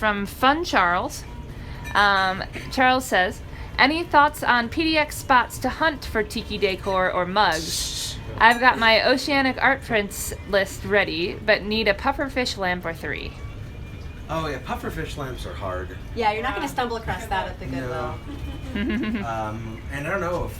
from Fun Charles. Charles says, any thoughts on PDX spots to hunt for tiki decor or mugs? I've got my oceanic art prints list ready, but need a pufferfish lamp or 3. Oh yeah, pufferfish lamps are hard. Yeah, you're not going to stumble across that at the Goodwill. No. And I don't know if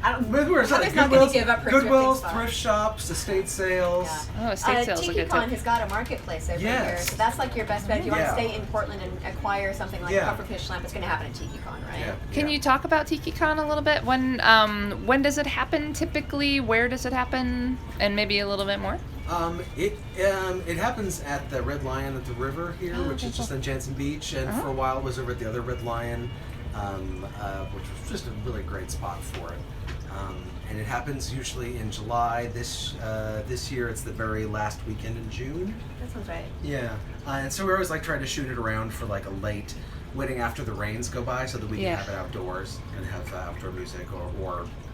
Heather's not going to give up her Goodwills, thrifting thrift shops, estate sales. Oh, estate sales look good too. TikiCon has got a marketplace over here, so that's like your best bet. If you want to stay in Portland and acquire something like a pufferfish lamp, it's going to happen at TikiCon, right? Yeah. Can you talk about TikiCon a little bit? When does it happen typically? Where does it happen? And maybe a little bit more? It happens at the Red Lion at the river here, which is just on Jansen Beach, and for a while it was over at the other Red Lion, which was just a really great spot for it. And it happens usually in July. This year it's the very last weekend in June. That sounds right. Yeah, and so we always like trying to shoot it around for like a late, waiting after the rains go by so that we can have it outdoors and have outdoor music,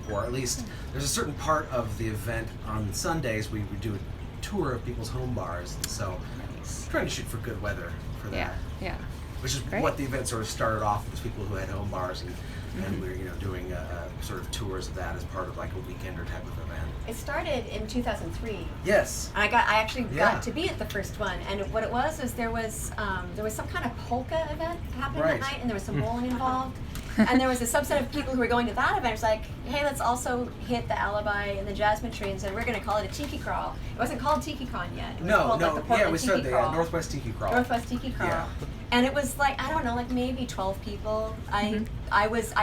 or at least there's a certain part of the event on Sundays we do a tour of people's home bars. So trying to shoot for good weather for that. Yeah. Which is what the event sort of started off with, people who had home bars, and we were doing sort of tours of that as part of like a weekender type of event. It started in 2003. Yes. And I actually got to be at the first one, and what it was is there was some kind of polka event happening that night, and there was some bowling involved. And there was a subset of people who were going to that event. It was like, hey, let's also hit the Alibi and the Jasmine Tree, and said we're going to call it a Tiki Crawl. It wasn't called TikiCon yet. It was called, like, the Portland we started Tiki the Crawl. Northwest Tiki Crawl. Northwest Tiki Crawl. Yeah. And it was like, I don't know, like maybe 12 people. I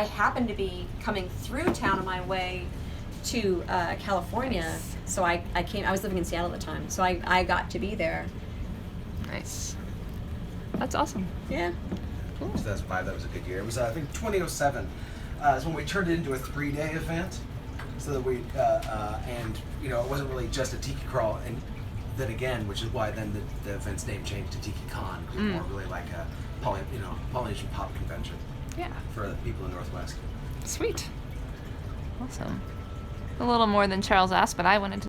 happened to be coming through town on my way to California, so I came. I was living in Seattle at the time, so I got to be there. Nice. That's awesome. Yeah. Cool. 2005, that was a good year. It was, I think, 2007 is when we turned it into a 3-day event, so that we, and it wasn't really just a Tiki Crawl, and then again, which is why then the event's name changed to TikiCon. It was more really like a Polynesian pop convention. Yeah. For the people in the Northwest. Sweet. Awesome. A little more than Charles asked, but I wanted to